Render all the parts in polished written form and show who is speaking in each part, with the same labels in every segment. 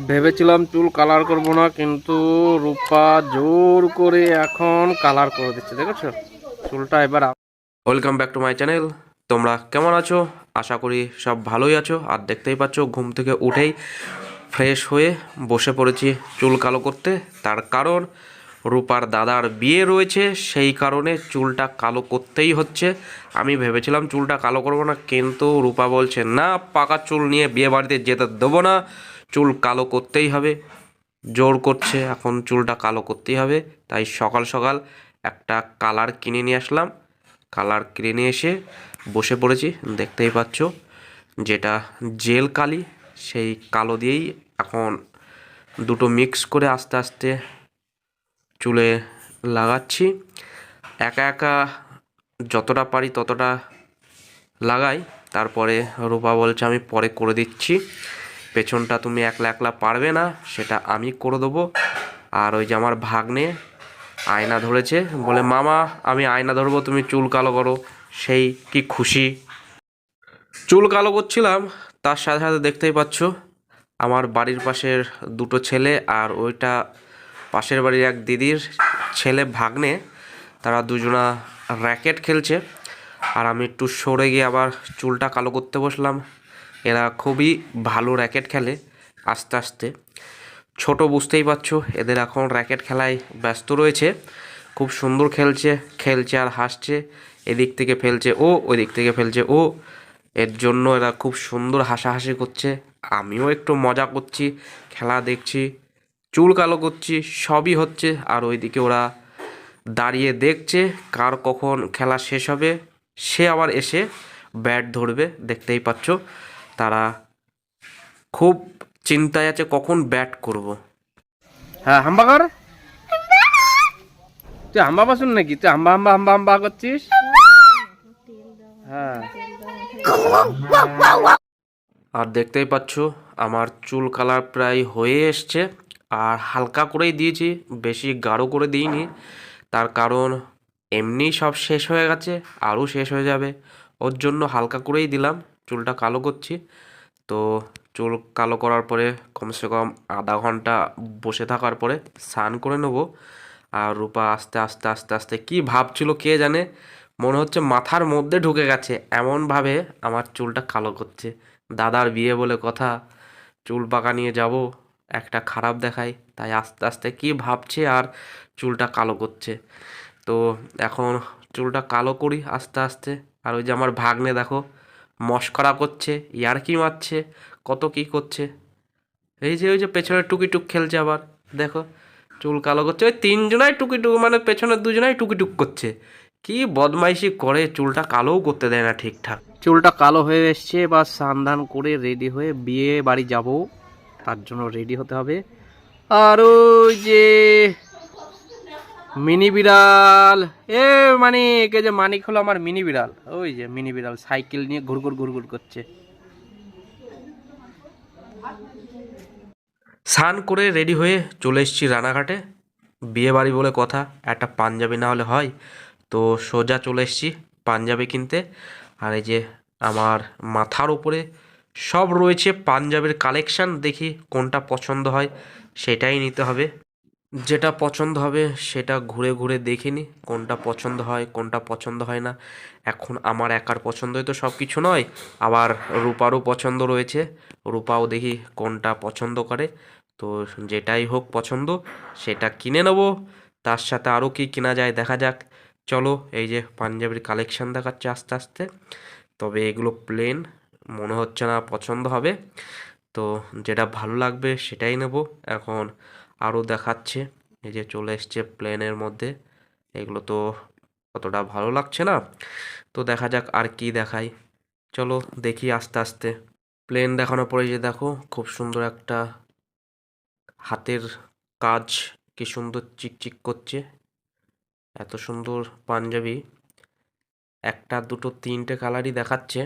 Speaker 1: ভেবেছিলাম চুল কালার করব না, কিন্তু রূপা জোর করে এখন কালার করে দিচ্ছে। দেখেছো চুলটা এবার। Welcome back to my channel. তোমরা কেমন আছো? আশা করি সব ভালোই আছো। আর দেখতেই পাচ্ছ ঘুম থেকে উঠেই ফ্রেশ হয়ে বসে পড়েছি চুল কালো করতে। তার কারণ রূপার দাদার বিয়ে রয়েছে, সেই কারণে চুলটা কালো করতেই হচ্ছে। আমি ভেবেছিলাম চুলটা কালো করব না, কিন্তু রূপা বলছে না, পাকা চুল নিয়ে বিয়ে বাড়িতে যেতে দেবো না, চুল কালো করতেই হবে। জোর করছে, এখন চুলটা কালো করতেই হবে। তাই সকাল সকাল একটা কালার কিনে নিয়ে আসলাম। কালার কিনে নিয়ে এসে বসে পড়েছি, দেখতেই পাচ্ছ, যেটা জেল কালি। সেই কালো দিয়েই এখন দুটো মিক্স করে আস্তে আস্তে চুলে লাগাচ্ছি। একা একা যতটা পারি ততটা লাগাই, তারপরে রূপা বলছে আমি পরে করে দিচ্ছি, পেছনটা তুমি একলা একলা পারবে না, সেটা আমি করে দেবো। আর ওই যে আমার ভাগ্নে আয়না ধরেছে, বলে মামা আমি আয়না ধরবো, তুমি চুল কালো করো। সেই কি খুশি! চুল কালো করছিলাম, তার সাথে সাথে দেখতেই পাচ্ছ আমার বাড়ির পাশের দুটো ছেলে আর ওইটা পাশের বাড়ির এক দিদির ছেলে ভাগ্নে, তারা দুজনা র্যাকেট খেলছে। আর আমি একটু সরে গিয়ে আবার চুলটা কালো করতে বসলাম। এরা খুবই ভালো র্যাকেট খেলে, আস্তে আস্তে। ছোট বুঝতেই পারছো, এদের এখন র্যাকেট খেলায় ব্যস্ত রয়েছে। খুব সুন্দর খেলছে, খেলছে আর হাসছে। এদিক থেকে ফেলছে ও, ওই দিক থেকে ফেলছে ও। এর জন্য এরা খুব সুন্দর হাসাহাসি করছে। আমিও একটু মজা করছি, খেলা দেখছি, চুল কালো করছি, সবই হচ্ছে। আর ওইদিকে ওরা দাঁড়িয়ে দেখছে কার কখন খেলা শেষ হবে, সে আবার এসে ব্যাট ধরবে। দেখতেই পাচ্ছ তারা খুব চিন্তায় আছে কখন ব্যাট করব। হ্যাঁ, হাম্বা কর। তুই হাম্বা পাসুন নাকি? তুই হাম্বা হাম্বা হাম্বা হাম্বা করছিস। হ্যাঁ, আর দেখতেই পাচ্ছ আমার চুল কালার প্রায় হয়ে এসছে। আর হালকা করেই দিয়েছি, বেশি গাঢ় করে দিইনি। তার কারণ এমনি সব শেষ হয়ে গেছে, আরও শেষ হয়ে যাবে, ওর জন্য হালকা করেই দিলাম। চুলটা কালো করছি তো। চুল কালো করার পরে কমসে কম আধা ঘন্টা বসে থাকার পরে স্নান করে নেবো। আর রূপা আস্তে আস্তে আস্তে আস্তে কী ভাবছিল কে জানে, মনে হচ্ছে মাথার মধ্যে ঢুকে গেছে, এমনভাবে আমার চুলটা কালো করছে। দাদার বিয়ে বলে কথা, চুল পাকা নিয়ে যাব, একটা খারাপ দেখায়, তাই আস্তে আস্তে কী ভাবছে আর চুলটা কালো করছে। তো এখন চুলটা কালো করি আস্তে আস্তে। আর ওই যে আমার ভাগ্নে দেখো মশকরা করছে, ইয়ার্কি মারছে, কত কি করছে। এই যে ওই যে পেছনে টুকিটুক খেলছে আবার, দেখো চুল কালো করছে। ওই তিনজনাই টুকিটুক, মানে পেছনের দুজনাই টুকিটুক করছে। কি বদমাইশি করে, চুলটা কালোও করতে দেয় না ঠিকঠাক। চুলটা কালো হয়ে এসছে, বা স্নান ধান করে রেডি হয়ে বিয়ে বাড়ি যাব, তার জন্য রেডি হতে হবে। আর ওই যে মিনি বিড়াল, এ মানিক, এই যে মানিক হলো আমার মিনি বিড়াল। ওই যে মিনি বিড়াল সাইকেল নিয়ে ঘুরঘুর ঘুরঘুর করছে। স্নান করে রেডি হয়ে চলে এসেছি রানাঘাটে। বিয়ে বাড়ি বলে কথা, একটা পাঞ্জাবি না হলে হয়। তো সোজা চলে এসেছি পাঞ্জাবি কিনতে। আর এই যে আমার মাথার উপরে সব রয়েছে পাঞ্জাবির কালেকশান, দেখি কোনটা পছন্দ হয় সেটাই নিতে হবে। যেটা পছন্দ হবে সেটা ঘুরে ঘুরে দেখিনি, কোনটা পছন্দ হয় কোনটা পছন্দ হয় না। এখন আমার একার পছন্দই তো সব কিছু নয়, আবার রূপারও পছন্দ রয়েছে। রূপাও দেখি কোনটা পছন্দ করে। তো যেটাই হোক পছন্দ, সেটা কিনে নেব। তার সাথে আরও কি কেনা যায় দেখা যাক। চলো, এই যে পাঞ্জাবির কালেকশান দেখাচ্ছে আস্তে আস্তে। তবে এগুলো প্লেন, মনে হচ্ছে না পছন্দ হবে। তো যেটা ভালো লাগবে সেটাই নেব। এখন আরও দেখাচ্ছে, এই যে চলে এসছে প্লেনের মধ্যে। এগুলো তো অতটা ভালো লাগছে না, তো দেখা যাক আর কি দেখায়। চলো দেখি আস্তে আস্তে। প্লেন দেখানোর পরে যে দেখো খুব সুন্দর একটা হাতের কাজ, কি সুন্দর চিকচিক করছে, এত সুন্দর পাঞ্জাবি। একটা দুটো তিনটে কালারই দেখাচ্ছে।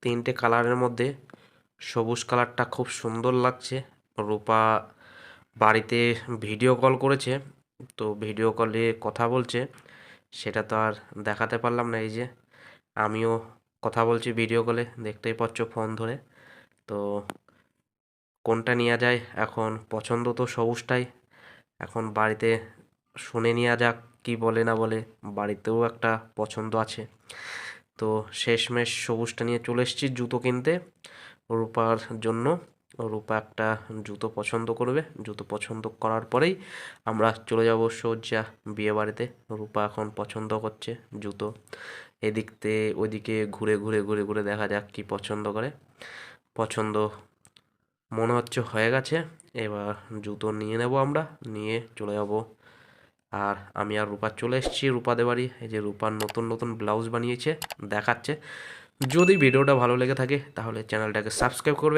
Speaker 1: তিনটে কালারের মধ্যে সবুজ কালারটা খুব সুন্দর লাগছে। রূপা বাড়িতে ভিডিও কল করেছে, তো ভিডিও কলে কথা বলছে, সেটা তো আর দেখাতে পারলাম না। এই যে আমিও কথা বলছি ভিডিও কলে, দেখতেই পাচ্ছ ফোন ধরে। তো কোনটা নেওয়া যায়। এখন পছন্দ তো সবুজটাই, এখন বাড়িতে শুনে নেওয়া যাক কি বলে না বলে। বাড়িতেও একটা পছন্দ আছে, তো শেষমেশ সবুজটা নিয়ে চলে এসেছি জুতো কিনতে রূপার জন্য। রূপা একটা জুতো পছন্দ করবে, জুতো পছন্দ করার পরেই আমরা চলে যাব সোজা বিয়ে বাড়িতে। রূপা এখন পছন্দ করছে জুতো, এদিকতে ওইদিকে ঘুরে ঘুরে ঘুরে ঘুরে দেখা যাক কি পছন্দ করে। পছন্দ মনে হচ্ছে হয়ে গেছে, এবার জুতো নিয়ে নেব আমরা, নিয়ে চলে যাব। আর আমি আর রূপা চলে এসেছি রূপাদের বাড়ি। এই যে রূপার নতুন নতুন ব্লাউজ বানিয়েছে, দেখাচ্ছে। যদি ভিডিওটা ভালো লেগে থাকে তাহলে চ্যানেলটাকে সাবস্ক্রাইব করবে।